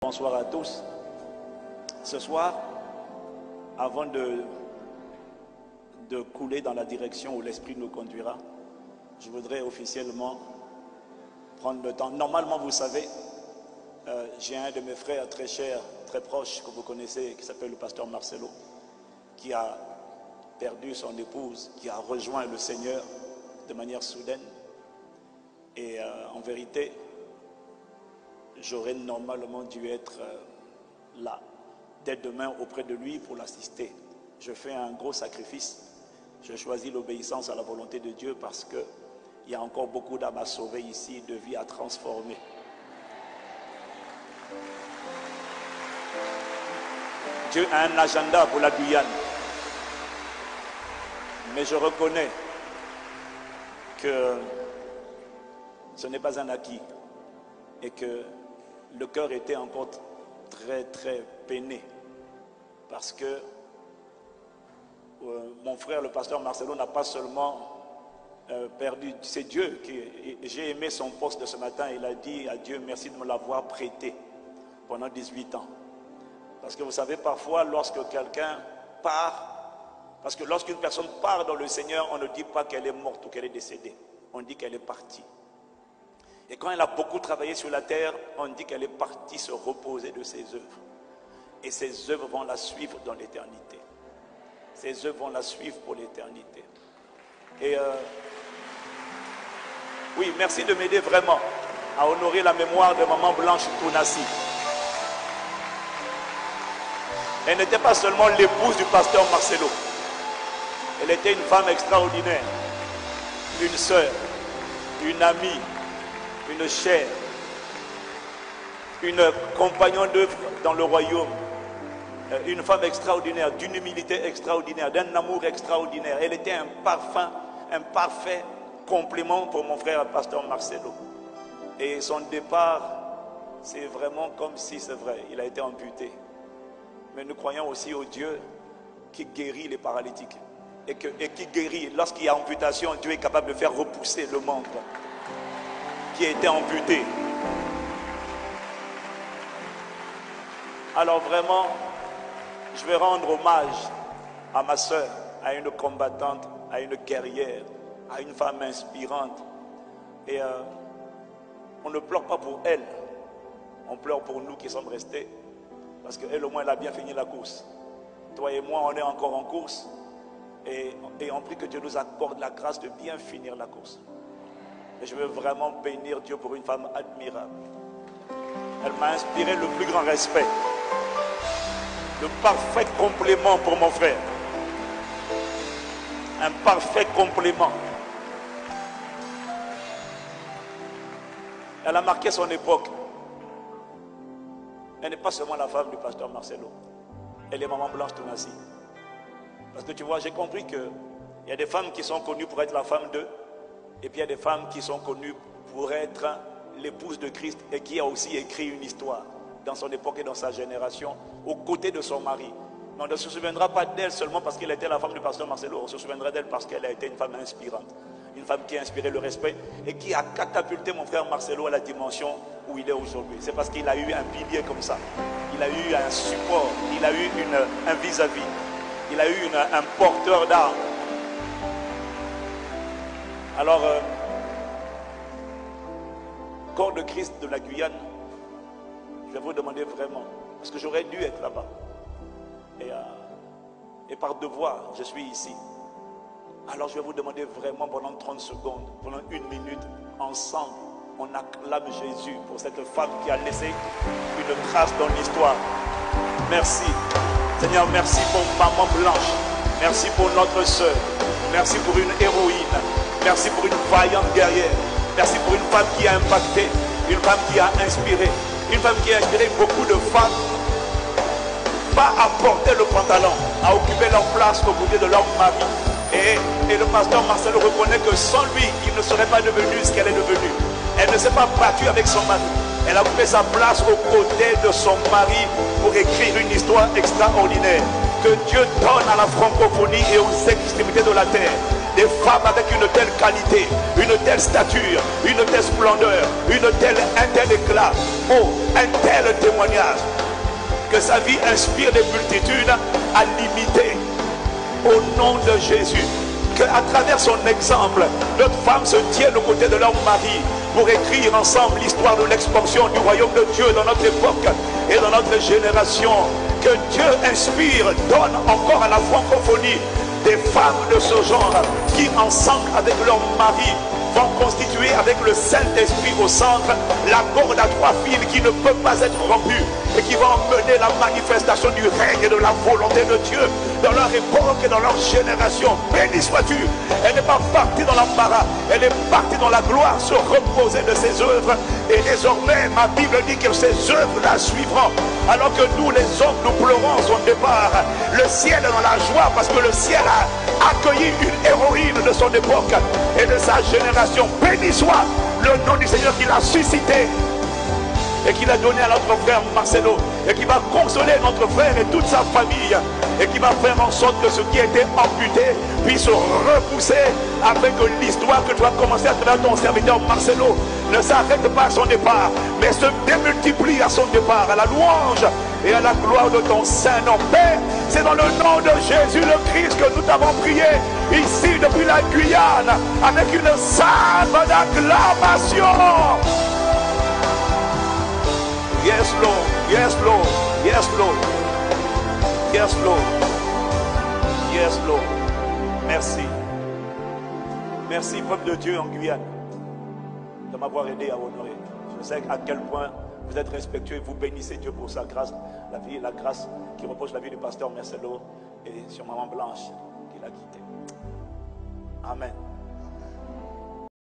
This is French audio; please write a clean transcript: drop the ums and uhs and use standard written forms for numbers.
Bonsoir à tous. Ce soir, avant de couler dans la direction où l'Esprit nous conduira, je voudrais officiellement prendre le temps. Normalement, vous savez, j'ai un de mes frères très cher, très proche, que vous connaissez, qui s'appelle le pasteur Marcelo, qui a perdu son épouse, qui a rejoint le Seigneur de manière soudaine. Et en vérité, j'aurais normalement dû être là, dès demain auprès de lui pour l'assister. Je fais un gros sacrifice. Je choisis l'obéissance à la volonté de Dieu parce qu'il y a encore beaucoup d'âmes à sauver ici, de vies à transformer. Dieu a un agenda pour la Guyane. Mais je reconnais que ce n'est pas un acquis et que le cœur était encore très peiné parce que mon frère le pasteur Marcelo n'a pas seulement perdu, c'est Dieu qui, j'ai aimé son poste de ce matin, il a dit à Dieu merci de me l'avoir prêté pendant 18 ans, parce que vous savez parfois lorsque quelqu'un part, parce que lorsqu'une personne part dans le Seigneur, on ne dit pas qu'elle est morte ou qu'elle est décédée, on dit qu'elle est partie. Et quand elle a beaucoup travaillé sur la terre, on dit qu'elle est partie se reposer de ses œuvres. Et ses œuvres vont la suivre dans l'éternité. Ses œuvres vont la suivre pour l'éternité. Et oui, merci de m'aider vraiment à honorer la mémoire de Maman Blanche Tounassi. Elle n'était pas seulement l'épouse du pasteur Marcelo. Elle était une femme extraordinaire, une sœur, une amie, une chère, une compagnon d'œuvre dans le royaume, une femme extraordinaire, d'une humilité extraordinaire, d'un amour extraordinaire. Elle était un parfait complément pour mon frère le pasteur Marcelo. Et son départ, c'est vraiment comme si c'est vrai, il a été amputé. Mais nous croyons aussi au Dieu qui guérit les paralytiques et qui guérit. Lorsqu'il y a amputation, Dieu est capable de faire repousser le membre qui a été amputé. Alors vraiment, je vais rendre hommage à ma soeur, à une combattante, à une guerrière, à une femme inspirante. Et on ne pleure pas pour elle, on pleure pour nous qui sommes restés, parce qu'elle au moins elle a bien fini la course. Toi et moi, on est encore en course, et on prie que Dieu nous accorde la grâce de bien finir la course. Et je veux vraiment bénir Dieu pour une femme admirable. Elle m'a inspiré le plus grand respect. Le parfait complément pour mon frère. Un parfait complément. Elle a marqué son époque. Elle n'est pas seulement la femme du pasteur Marcelo. Elle est Maman Blanche Tounassi. Parce que tu vois, j'ai compris qu'il y a des femmes qui sont connues pour être la femme d'eux. Et puis il y a des femmes qui sont connues pour être l'épouse de Christ et qui a aussi écrit une histoire dans son époque et dans sa génération aux côtés de son mari. Mais on ne se souviendra pas d'elle seulement parce qu'elle était la femme du pasteur Marcelo. On se souviendra d'elle parce qu'elle a été une femme inspirante. Une femme qui a inspiré le respect et qui a catapulté mon frère Marcelo à la dimension où il est aujourd'hui. C'est parce qu'il a eu un pilier comme ça. Il a eu un support. Il a eu un vis-à-vis. Il a eu un porteur d'armes. Alors, corps de Christ de la Guyane, je vais vous demander vraiment, parce que j'aurais dû être là-bas. Et par devoir, je suis ici. Alors je vais vous demander vraiment pendant 30 secondes, pendant 1 minute, ensemble, on acclame Jésus pour cette femme qui a laissé une trace dans l'histoire. Merci. Seigneur, merci pour Maman Blanche. Merci pour notre sœur. Merci pour une héroïne. Merci pour une vaillante guerrière. Merci pour une femme qui a impacté, une femme qui a inspiré, une femme qui a inspiré beaucoup de femmes, pas à porter le pantalon, à occuper leur place au côté de leur mari. Et le pasteur Marcelo reconnaît que sans lui, il ne serait pas devenu ce qu'elle est devenue. Elle ne s'est pas battue avec son mari. Elle a occupé sa place aux côtés de son mari pour écrire une histoire extraordinaire. Que Dieu donne à la francophonie et aux extrémités de la terre Des femmes avec une telle qualité, une telle stature, une telle splendeur, un tel éclat, oh, un tel témoignage, que sa vie inspire des multitudes à l'imiter. Au nom de Jésus, qu'à travers son exemple, notre femme se tienne aux côtés de leur mari pour écrire ensemble l'histoire de l'expansion du royaume de Dieu dans notre époque et dans notre génération. Que Dieu inspire, donne encore à la francophonie des femmes de ce genre qui, ensemble avec leur mari, vont constituer avec le Saint-Esprit au centre la corde à 3 fils qui ne peut pas être rompue et qui va emmener la manifestation du règne et de la volonté de Dieu dans leur époque et dans leur génération. Béni sois-tu. Elle n'est pas partie dans l'embarras, elle est partie dans la gloire, se reposer de ses œuvres. Et désormais, ma Bible dit que ces œuvres la suivront. Alors que nous, les hommes, nous pleurons son départ. Le ciel est dans la joie parce que le ciel a accueilli une héroïne de son époque et de sa génération. Béni soit le nom du Seigneur qui l'a suscité et qui l'a donné à notre frère Marcelo, et qui va consoler notre frère et toute sa famille, et qui va faire en sorte que ce qui a été amputé puisse repousser, afin que l'histoire que tu as commencé à travers ton serviteur Marcelo ne s'arrête pas à son départ, mais se démultiplie à son départ, à la louange et à la gloire de ton Saint-Nom. Père, c'est dans le nom de Jésus le Christ que nous t'avons prié ici depuis la Guyane, avec une salve d'acclamation. Yes, Lord. Yes, Lord. Yes, Lord. Yes, Lord. Yes, Lord. Merci. Merci, peuple de Dieu en Guyane, de m'avoir aidé à honorer. Je sais à quel point vous êtes respectueux et vous bénissez Dieu pour sa grâce, la grâce qui repose sur la vie du pasteur Marcelo et sur Maman Blanche qui l'a quitté. Amen.